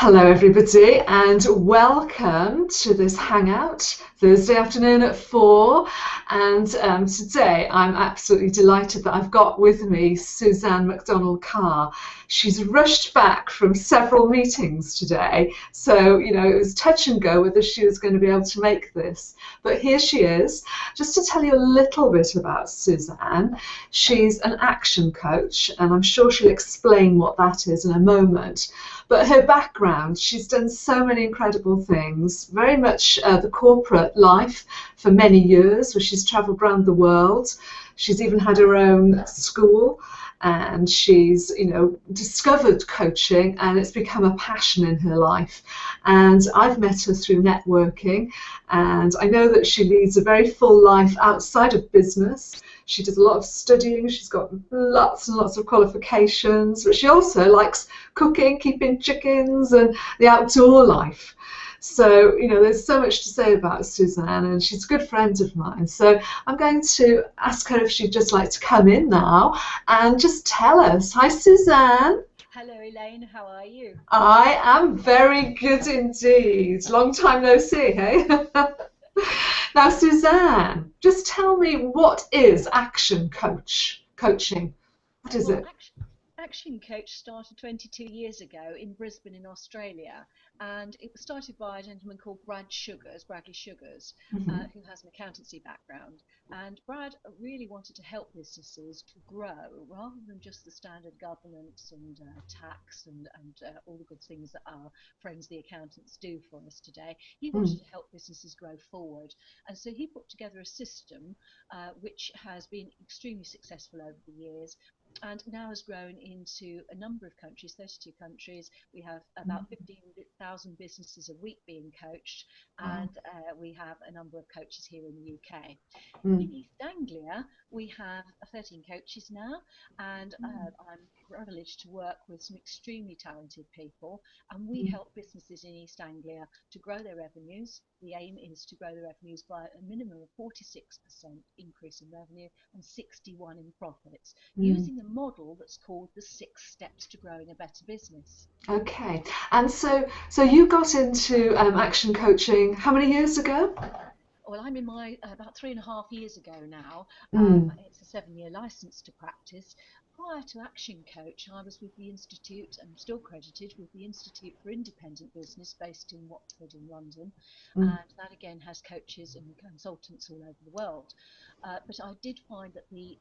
Hello everybody and welcome to this Hangout Thursday afternoon at 4, and today I'm absolutely delighted that I've got with me Suzanne MacDonald-Carr. She's rushed back from several meetings today, so it was touch and go whether she was going to be able to make this, but here she is. Just to tell you a little bit about Suzanne, she's an action coach and I'm sure she'll explain what that is in a moment. But her background, she's done so many incredible things, very much the corporate life for many years, where she's travelled around the world. She's even had her own school, and she's discovered coaching, and it's become a passion in her life. And I've met her through networking, and I know that she leads a very full life outside of business. She does a lot of studying, she's got lots and lots of qualifications, but she also likes cooking, keeping chickens, and the outdoor life. So, there's so much to say about Suzanne, and she's a good friend of mine. So I'm going to ask her if she'd just like to come in now and just tell us. Hi, Suzanne. Hello, Elaine. How are you? I am very good indeed. Long time no see, hey? Now, Suzanne, just tell me, what is action coaching? What is it? Action Coach started 22 years ago in Brisbane in Australia, and it was started by a gentleman called Bradley Sugars, who has an accountancy background. And Brad really wanted to help businesses to grow rather than just the standard governance and tax and all the good things that our friends the accountants do for us today. He wanted to help businesses grow forward, and so he put together a system which has been extremely successful over the years, and now has grown into a number of countries, 32 countries. We have about 15,000 businesses a week being coached, and we have a number of coaches here in the UK. In East Anglia, we have 13 coaches now, and I'm privileged to work with some extremely talented people, and we help businesses in East Anglia to grow their revenues. The aim is to grow their revenues by a minimum of 46% increase in revenue and 61% in profits, using a model that's called the 6 steps to growing a better business. Okay, and so you got into action coaching how many years ago? Well, I'm in my about 3.5 years ago now. It's a 7-year license to practice. Prior to Action Coach, I was with the Institute, and still credited with the Institute for Independent Business based in Watford in London, and that again has coaches and consultants all over the world. But I did find that the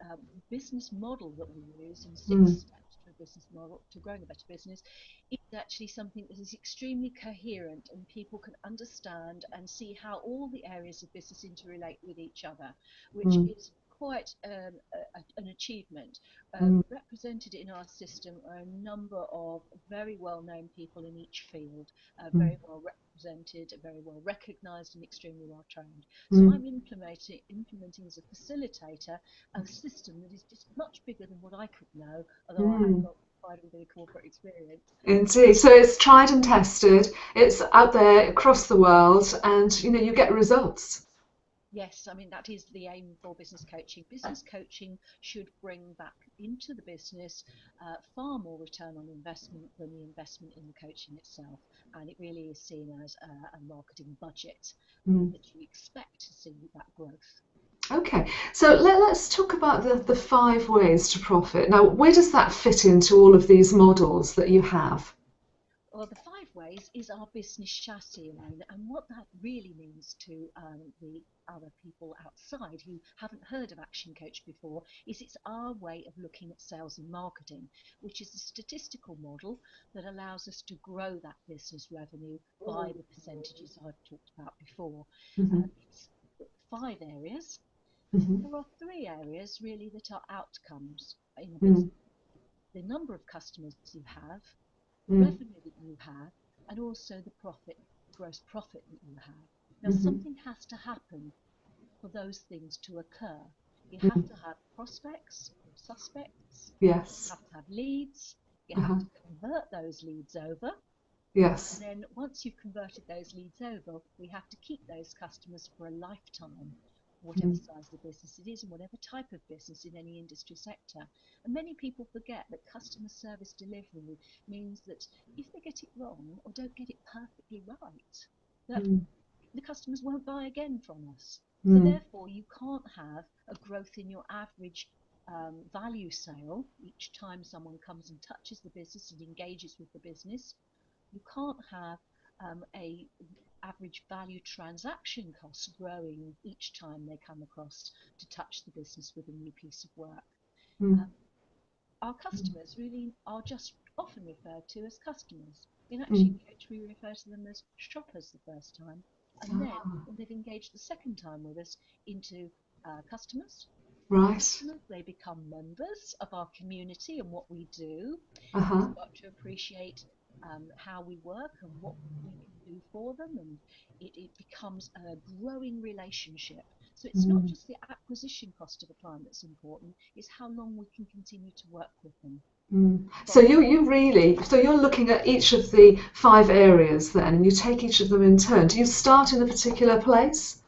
business model that we use in 6 steps to a business model to growing a better business is actually something that is extremely coherent, and people can understand and see how all the areas of business interrelate with each other, which is quite an achievement. Represented in our system are a number of very well-known people in each field, very well represented, very well recognised, and extremely well trained. So I'm implementing as a facilitator a system that is just much bigger than what I could know, although I have got quite a bit of corporate experience. Indeed. So it's tried and tested. It's out there across the world, and you get results. Yes, I mean, that is the aim for business coaching. Business coaching should bring back into the business far more return on investment than the investment in the coaching itself. And it really is seen as a marketing budget that you expect to see that growth. Okay, so let's talk about the 5 ways to profit. Now, where does that fit into all of these models that you have? Well, the 5 ways is our business chassis, Elaine, and what that really means to the other people outside who haven't heard of Action Coach before is it's our way of looking at sales and marketing, which is a statistical model that allows us to grow that business revenue by the percentages I've talked about before. It's 5 areas. There are 3 areas really that are outcomes in a business. The number of customers you have, the revenue that you have, and also the gross profit that you have. Now, something has to happen for those things to occur. You have to have prospects or suspects. Yes. You have to have leads. You have to convert those leads over. Yes. And then once you've converted those leads over, we have to keep those customers for a lifetime. whatever size the business it is and whatever type of business in any industry sector. And many people forget that customer service delivery means that if they get it wrong or don't get it perfectly right, that the customers won't buy again from us. So therefore, you can't have a growth in your average value sale each time someone comes and touches the business and engages with the business. You can't have a average value transaction costs growing each time they come across to touch the business with a new piece of work. Our customers really are just often referred to as customers. In Action Coach, we refer to them as shoppers the first time, and then when they've engaged the second time with us into customers. Right. Customers, they become members of our community and what we do. They start to appreciate how we work and what we can do for them, and it becomes a growing relationship. So it's not just the acquisition cost of a client that's important, it's how long we can continue to work with them. So you're looking at each of the 5 areas then, and you take each of them in turn. Do you start in a particular place?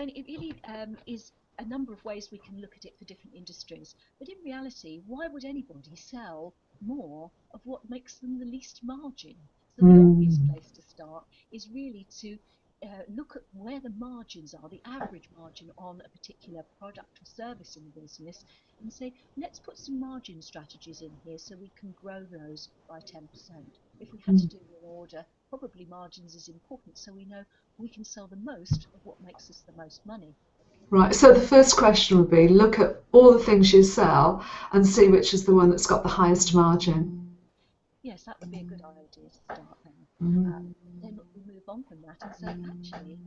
It really is a number of ways we can look at it for different industries. But in reality, why would anybody sell more of what makes them the least margin? So the obvious place to start is really to look at where the margins are, the average margin on a particular product or service in the business, and say, let's put some margin strategies in here so we can grow those by 10%. If we had to do an order, probably margins is important so we know we can sell the most of what makes us the most money. Right, so the first question would be, look at all the things you sell and see which is the one that's got the highest margin. Yes, that would be a good idea to start there. Then we move on from that and say, actually,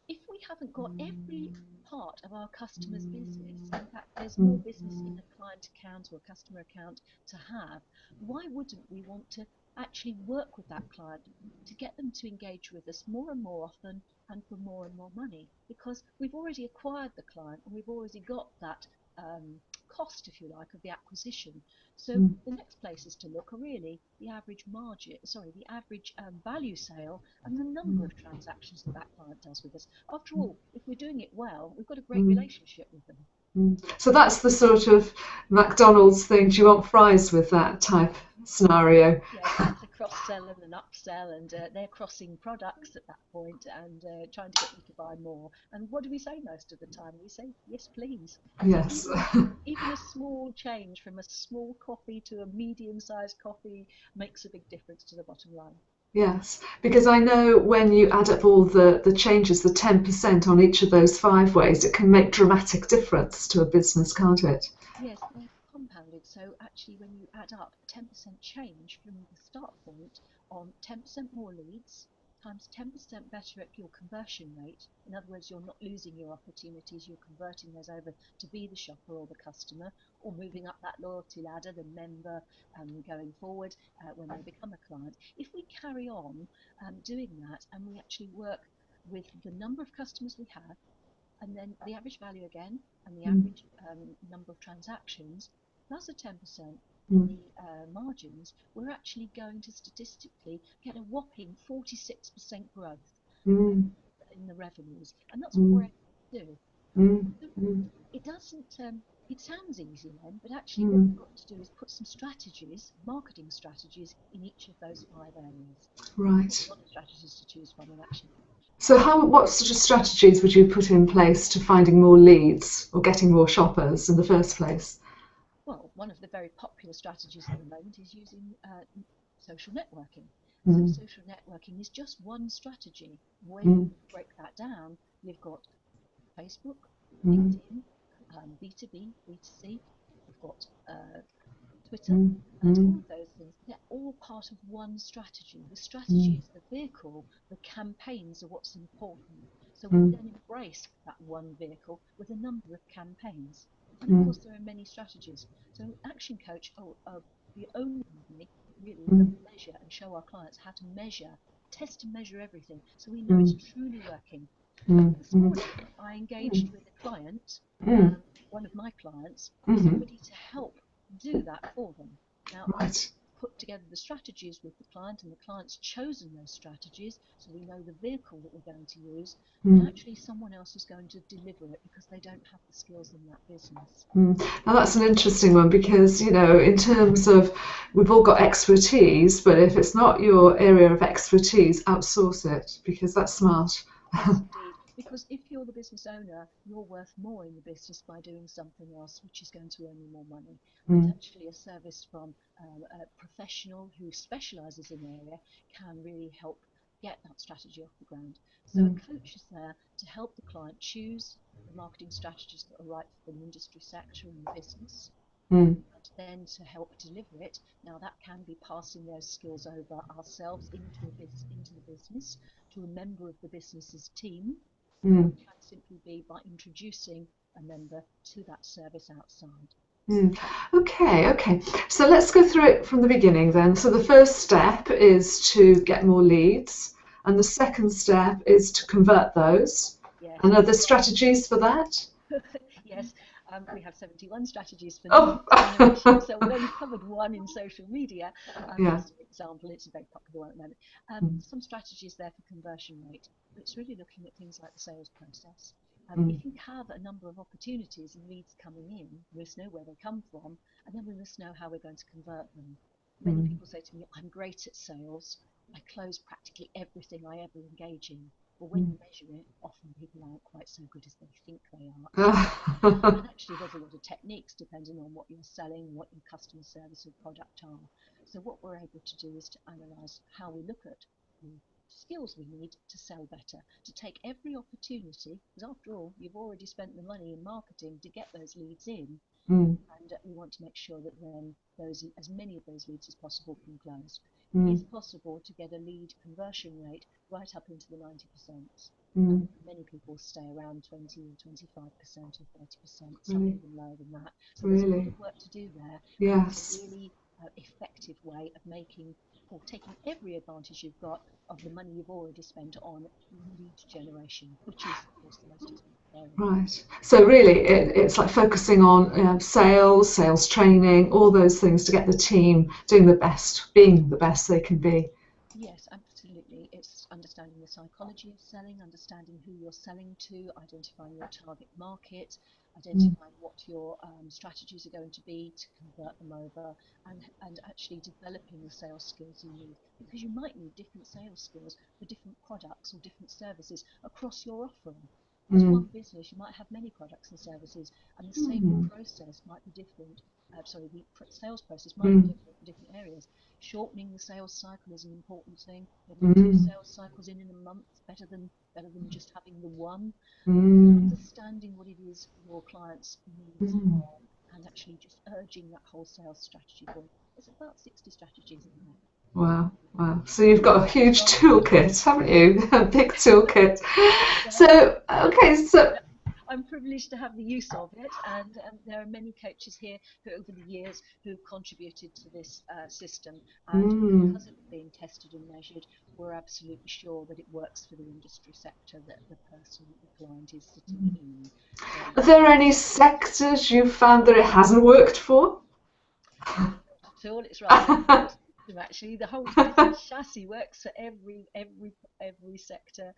if we haven't got every part of our customer's business, in fact, there's more business in a client account or a customer account to have, why wouldn't we want to actually work with that client to get them to engage with us more and more often and for more and more money? Because we've already acquired the client and we've already got that cost, if you like, of the acquisition. So the next places to look are really the average margin, the average value sale and the number of transactions that that client does with us. After all, if we're doing it well, we've got a great relationship with them. So that's the sort of McDonald's thing. Do you want fries with that type scenario? Yes, that's a cross-sell and an upsell, and they're crossing products at that point and trying to get you to buy more. And what do we say most of the time? We say, yes, please. Yes. So even a small change from a small coffee to a medium-sized coffee makes a big difference to the bottom line. Yes, because I know when you add up all the changes, the 10% on each of those 5 ways, it can make dramatic difference to a business, can't it? Yes, they're compounded. So actually, when you add up 10% change from the start point on 10% more leads times 10% better at your conversion rate, in other words, you're not losing your opportunities, you're converting those over to be the shopper or the customer, or moving up that loyalty ladder, the member, going forward when they become a client. If we carry on doing that and we actually work with the number of customers we have, and then the average value again, and the average number of transactions, plus a 10% in the margins, we're actually going to statistically get a whopping 46% growth in the revenues, and that's what we're able to do. It doesn't. It sounds easy then, but actually what we've got to do is put some strategies, marketing strategies, in each of those 5 areas. Right. A lot of strategies to choose from in Action. So what sort of strategies would you put in place to finding more leads or getting more shoppers in the first place? Well, one of the very popular strategies at the moment is using social networking. So social networking is just one strategy. When you break that down, you've got Facebook, LinkedIn, B2B, B2C, you've got Twitter, and all of those things. They're all part of one strategy. The strategy is the vehicle, the campaigns are what's important. So we then embrace that one vehicle with a number of campaigns. And of course, there are many strategies. So Action Coach are the only company really that measure and show our clients how to measure, test and measure everything, so we know it's truly working. This morning, I engaged with a client, one of my clients, somebody to help do that for them. Now, put together the strategies with the client, and the client's chosen those strategies, so we know the vehicle that we're going to use, then actually someone else is going to deliver it because they don't have the skills in that business. Now that's an interesting one, because in terms of, we've all got expertise, but if it's not your area of expertise, outsource it, because that's smart. Yes, indeed. Because if you're the business owner, you're worth more in the business by doing something else which is going to earn you more money. And actually, a service from a professional who specialises in the area can really help get that strategy off the ground. So a coach is there to help the client choose the marketing strategies that are right for the industry sector and the business, and then to help deliver it. Now that can be passing those skills over ourselves into the business to a member of the business's team. Or it can simply be by introducing a member to that service outside. Okay. So let's go through it from the beginning then. So the first step is to get more leads, and the second step is to convert those. Yes. And are there strategies for that? Yes, we have 71 strategies for Oh. lead generation, so we've only covered one in social media. Yeah. As an example, it's a very popular one at the moment. Some strategies there for conversion rate, but it's really looking at things like the sales process. If you have a number of opportunities and leads coming in, we must know where they come from, and then we must know how we're going to convert them. Many people say to me, I'm great at sales, I close practically everything I ever engage in. But when you measure it, often people aren't quite so good as they think they are. And actually, there's a lot of techniques depending on what you're selling, what your customer service or product are. So what we're able to do is to analyse how we look at the skills we need to sell better, to take every opportunity, because after all, you've already spent the money in marketing to get those leads in, and we want to make sure that then as many of those leads as possible can close. It is possible to get a lead conversion rate right up into the 90%. Many people stay around 20 or 25% or 30%, some even lower than that. So there's a lot of work to do there. Yes. It's a really effective way of taking every advantage you've got of the money you've already spent on lead generation, which is, of course, the most expensive area. Right. So really, it's like focusing on sales training, all those things to get the team doing the best, being the best they can be. Yes, absolutely. It's understanding the psychology of selling, understanding who you're selling to, identifying your target market, identifying what your strategies are going to be to convert them over, and actually developing the sales skills you need, because you might need different sales skills for different products or different services across your offering. As one business, you might have many products and services, and the same process might be different. The sales process might be different in different areas. Shortening the sales cycle is an important thing. Getting 2 sales cycles in a month better than just having the one. Understanding what it is your clients' needs are, and actually just urging that whole sales strategy forward. There's about 60 strategies in there. Wow. So you've got a huge toolkit, haven't you? A big toolkit. So, okay, so I'm privileged to have the use of it, and there are many coaches here who, over the years, who've contributed to this system, and because it's being tested and measured, we're absolutely sure that it works for the industry sector that the person, the client, is sitting in. Are there any sectors you've found that it hasn't worked for? Not at all. It's rather actually. The whole business chassis works for every sector.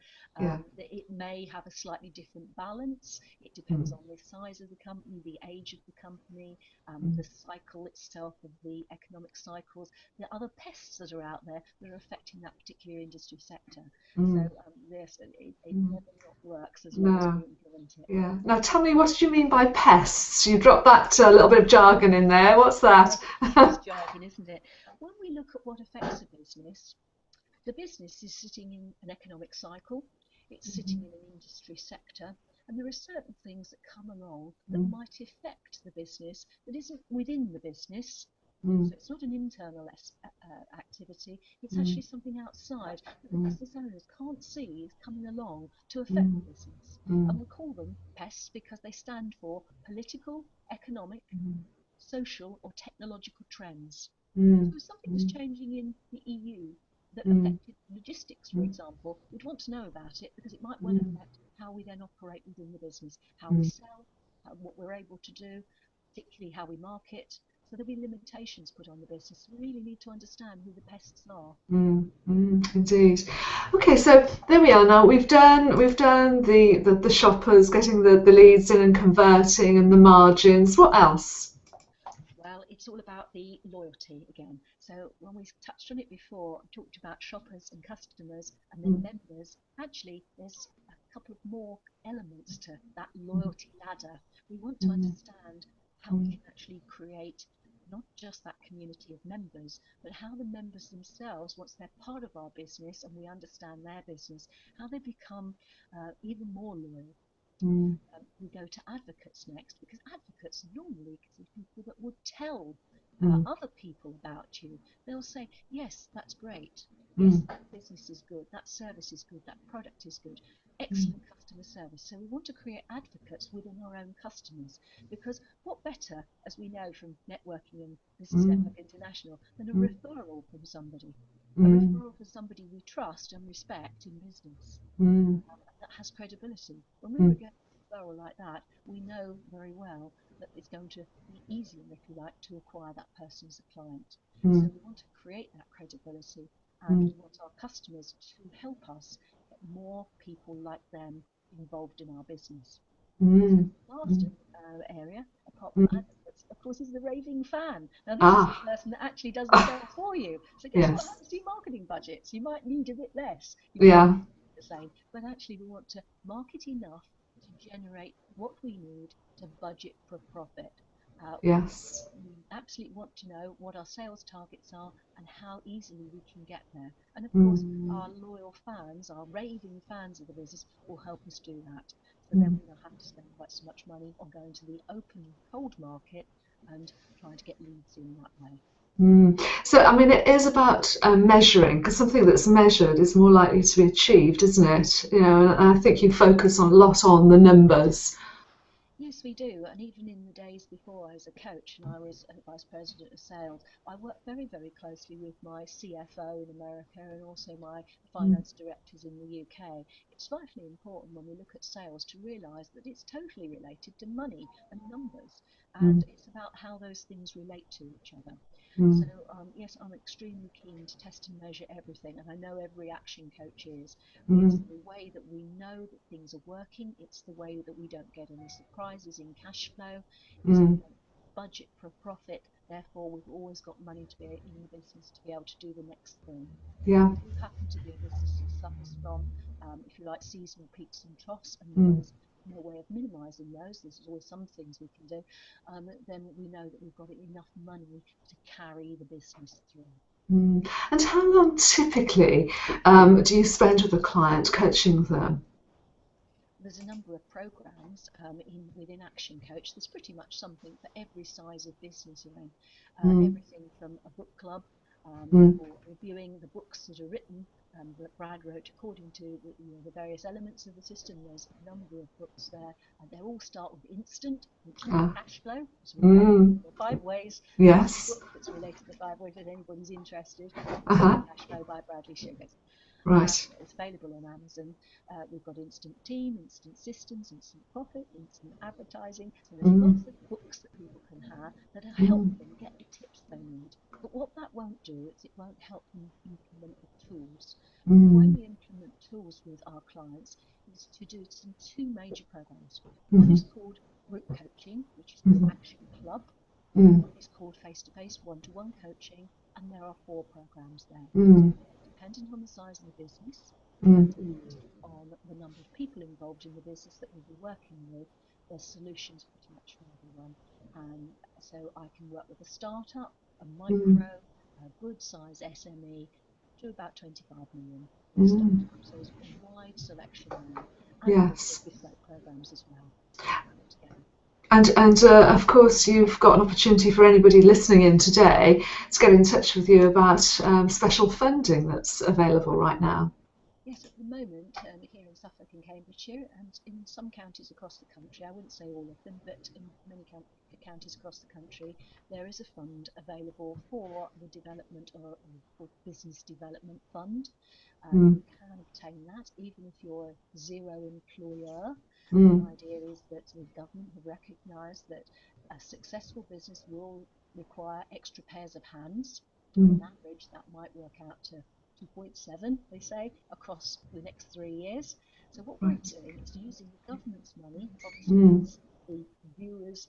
It may have a slightly different balance. It depends on the size of the company, the age of the company, the cycle itself of the economic cycles, the other pests that are out there that are affecting that particular industry sector. So yes, it never not works as long as we implement it. Yeah. Now tell me, what did you mean by pests? You dropped that little bit of jargon in there. What's that? It's jargon, isn't it? When we look at what affects a business, the business is sitting in an economic cycle, it's sitting in an industry sector, and there are certain things that come along that might affect the business that isn't within the business. So it's not an internal activity, it's actually something outside that the business owners can't see is coming along to affect the business. And we call them pests because they stand for political, economic, social or technological trends. So if something was changing in the EU that affected logistics, for example, we'd want to know about it because it might well affect how we then operate within the business, how we sell, what we're able to do, particularly how we market. So there'll be limitations put on the business. We really need to understand who the pests are. Indeed. Okay, so there we are. Now we've done the shoppers, getting the leads in and converting, and the margins. What else? Well, it's all about the loyalty again. So when we touched on it before, I talked about shoppers and customers and then members. Actually, there's a couple of more elements to that loyalty ladder. We want to understand how we can actually create not just that community of members, but how the members themselves, once they're part of our business and we understand their business, how they become even more loyal. We go to advocates next, because advocates normally are people that would tell other people about you. They'll say, yes, that's great. Yes, that business is good. That service is good. That product is good. Excellent customer service. So we want to create advocates within our own customers, because what better, as we know from networking and Business Network International, than a referral from somebody? A referral from somebody we trust and respect in business. That has credibility. When we get a referral like that, we know very well that it's going to be easier, if you like, to acquire that person as a client. So we want to create that credibility, and we want our customers to help us get more people like them involved in our business. The last area, apart from advocates, of course, is the raving fan. Now, this is the person that actually does the sales for you. So guess what happens to your marketing budgets? You might need a bit less. You might need the same, but actually we want to market enough to generate what we need to budget for profit. We absolutely want to know what our sales targets are and how easily we can get there. And of course, our loyal fans, our raving fans of the business, will help us do that. So then we don't have to spend quite so much money on going to the open cold market and trying to get leads in that way. So, I mean, it is about measuring, because something that's measured is more likely to be achieved, isn't it? You know, and I think you focus a lot on the numbers. Yes, we do. And even in the days before I was a coach and I was a vice president of sales, I worked very, very closely with my CFO in America and also my finance directors in the UK. It's vitally important when we look at sales to realise that it's totally related to money and numbers. And it's about how those things relate to each other. So, yes, I'm extremely keen to test and measure everything, and I know every action coach is. It's the way that we know that things are working. It's the way that we don't get any surprises in cash flow. It's the budget for profit. Therefore, we've always got money to be in the business to be able to do the next thing. We do happen to be a business that suffers from, if you like, seasonal peaks and troughs, and there's no way of minimising those. There's always some things we can do. Then we know that we've got enough money to carry the business through. And how long typically do you spend with a client coaching them? There's a number of programs within Action Coach. There's pretty much something for every size of business, Elaine. Everything from a book club for reviewing the books that are written that Brad wrote according to the various elements of the system. There's a number of books there. They all start with instant cash flow. So we know the 5 ways. Yes. Book that's related to 5 ways if anybody's interested. Cash Flow by Bradley Sugars. Right. It's available on Amazon. We've got Instant Team, Instant Systems, Instant Profit, Instant Advertising. So there's lots of books that people can have that help them get the tips they need. But what that won't do is it won't help them implement the tools. The way we implement tools with our clients is to do 2 major programs. One is called Group Coaching, which is called Action Club. One is called Face-to-Face One-to-One Coaching, and there are 4 programs there. Dependent on the size of the business, dependent on the number of people involved in the business that we'll be working with, there's solutions pretty much for everyone. And so I can work with a startup, a micro, a good size SME, to about 25 million for a startup. So there's a wide selection there. And also bespoke programs as well. And of course, you've got an opportunity for anybody listening in today to get in touch with you about special funding that's available right now. Yes, at the moment, here in Suffolk and Cambridgeshire, and in some counties across the country, I wouldn't say all of them, but in many counties across the country, there is a fund available for the development or business development fund. You can obtain that even if you're a 0 employer. The idea is that the government have recognised that a successful business will require extra pairs of hands. Mm. On average, that might work out to 2.7, they say, across the next 3 years. So what we're Right. doing is using the government's money, obviously Mm. that's the viewers'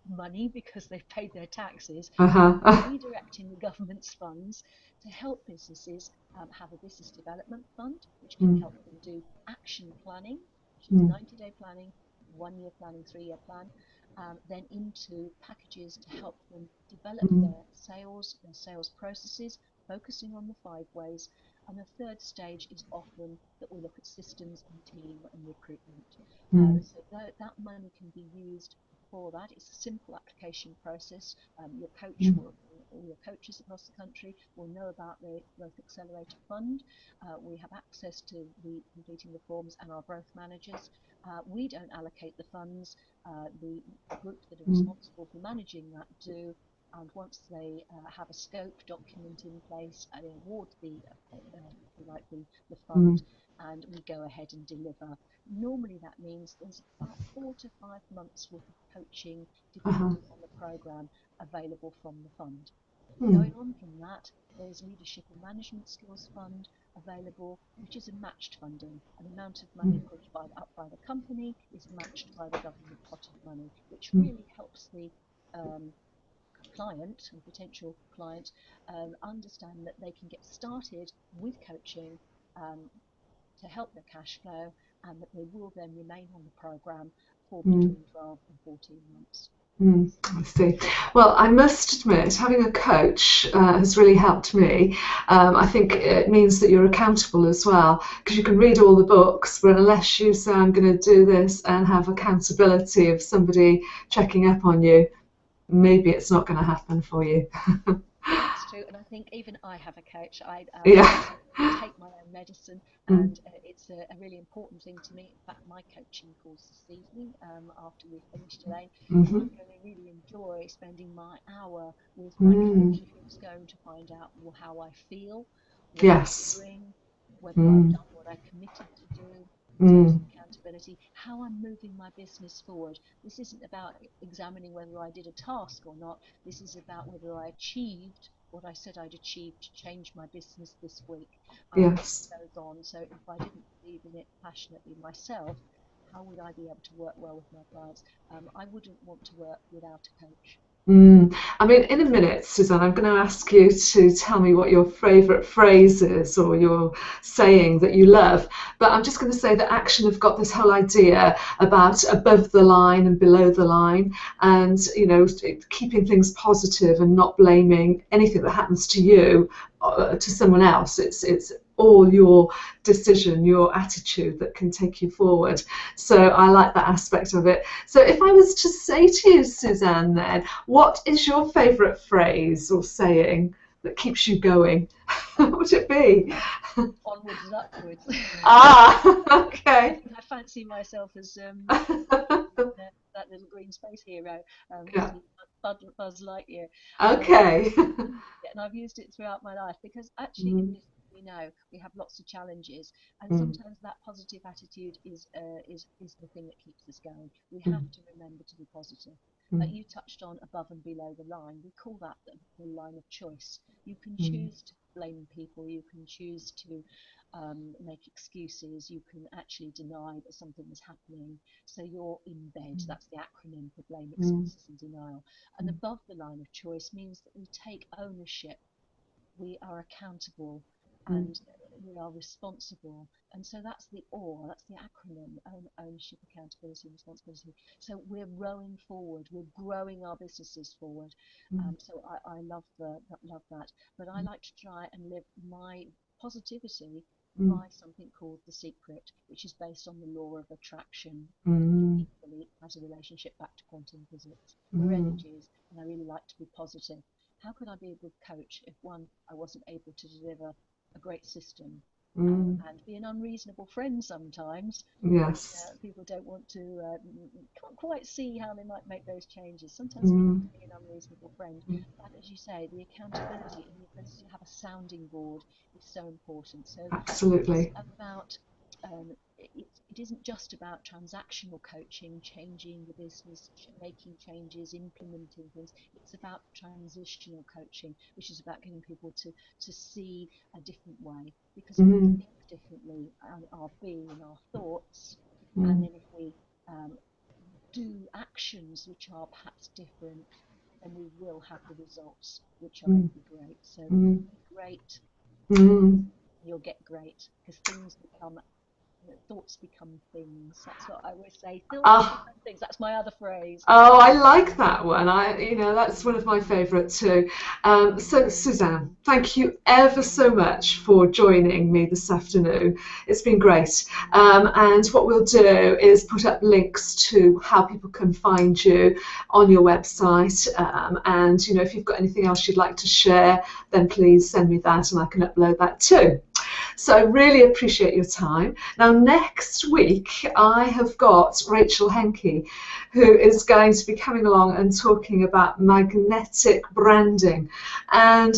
money because they've paid their taxes, Uh-huh. redirecting the government's funds to help businesses have a business development fund, which can Mm. help them do action planning, which is Mm. 90-day planning, 1-year planning, 3-year plan, then into packages to help them develop Mm. their sales processes, focusing on the 5 ways. And the third stage is often that we look at systems and team and recruitment. Mm. So that money can be used for that. It's a simple application process. Your coach Mm. will, all your coaches across the country will know about the Growth Accelerator Fund. We have access to the completing the forms and our growth managers. We don't allocate the funds. The groups that are Mm. responsible for managing that do. And once they have a scope document in place, they award the Mm. fund, and we go ahead and deliver. Normally, that means there's about 4 to 5 months worth of coaching, Uh-huh. depending on the program, available from the fund. Mm. Going on from that, there's Leadership and Management Skills Fund available, which is a matched funding. An amount of money Mm. put up by the company is matched by the government pot of money, which Mm. really helps the client or potential client understand that they can get started with coaching to help their cash flow, and that they will then remain on the program for Mm. between 12 and 14 months. I see. Well, I must admit, having a coach has really helped me. I think it means that you're accountable as well, because you can read all the books, but unless you say, I'm going to do this and have accountability of somebody checking up on you, maybe it's not going to happen for you. That's true, and I think even I have a coach. Yeah. I take my own medicine, Mm. and it's a really important thing to me. In fact, my coaching course this evening, after we finish today, Mm-hmm. I'm going to really enjoy spending my hour with my Mm. coach, who's going to find out how I feel, what I'm Yes. doing, whether I've Mm. done what I committed to do. In terms of Mm. accountability, how I'm moving my business forward. This isn't about examining whether I did a task or not. This is about whether I achieved what I said I'd achieve to change my business this week, and Yes. it goes on. So if I didn't believe in it passionately myself, how would I be able to work well with my clients? I wouldn't want to work without a coach. I mean, in a minute, Suzanne, I'm going to ask you to tell me what your favourite phrase is or your saying that you love. But I'm just going to say that Action have got this whole idea about above the line and below the line, and keeping things positive and not blaming anything that happens to you to someone else. It's all your decision, your attitude that can take you forward. So I like that aspect of it. So if I was to say to you, Suzanne, then, what is your favourite phrase or saying that keeps you going? What would it be? Onwards and upwards. Ah, I okay. think I fancy myself as that little green space hero, Yeah. Buzz Lightyear. Okay. And I've used it throughout my life because actually in Mm. business we know we have lots of challenges, and Mm. sometimes that positive attitude is the thing that keeps us going. We have Mm. to remember to be positive. Mm. You touched on above and below the line. We call that the line of choice. You can Mm. choose to blame people. You can choose to make excuses. You can actually deny that something is happening. So you're in bed. That's the acronym for blame, Mm. excuses, and denial. And above the line of choice means that we take ownership, we are accountable, Mm. and we are responsible. And so that's the OR, that's the acronym: ownership, accountability, and responsibility. So we're rowing forward, we're growing our businesses forward. Mm. So I love that. But I like to try and live my positivity Mm. by something called The Secret, which is based on the law of attraction, which Mm. equally has a relationship back to quantum physics. We're Mm. energies, and I really like to be positive. How could I be a good coach if, one, I wasn't able to deliver a great system, Mm. and be an unreasonable friend sometimes when Yes. people don't want to, can't quite see how they might make those changes. Sometimes we have Mm. to be an unreasonable friend. Mm. But as you say, the accountability and the ability to have a sounding board is so important. So it's Absolutely. about it isn't just about transactional coaching, changing the business, making changes, implementing things. It's about transitional coaching, which is about getting people to see a different way. Because if we think differently, our being and our thoughts, and then if we do actions which are perhaps different, then we will have the results which are going to be great. So be great, you'll get great, because thoughts become things. That's what I always say. Thoughts become things. That's my other phrase. Oh, I like that one. That's one of my favourite too. So, Suzanne, thank you ever so much for joining me this afternoon. It's been great. And what we'll do is put up links to how people can find you on your website. And, if you've got anything else you'd like to share, then please send me that and I can upload that too. So I really appreciate your time. Now, next week, I have got Rachel Henke, who is going to be coming along and talking about magnetic branding. And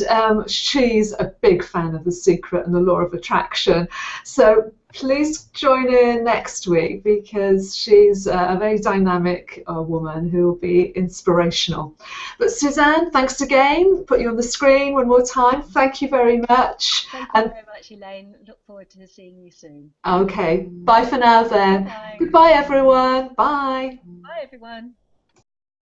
she's a big fan of The Secret and the Law of Attraction. So please join in next week, because she's a very dynamic woman who will be inspirational. But Suzanne, thanks again. Put you on the screen one more time. Thank you very much. Thank you very much, Elaine. Look forward to seeing you soon. Okay. Bye for now then. Bye. Goodbye, everyone. Bye. Bye, everyone.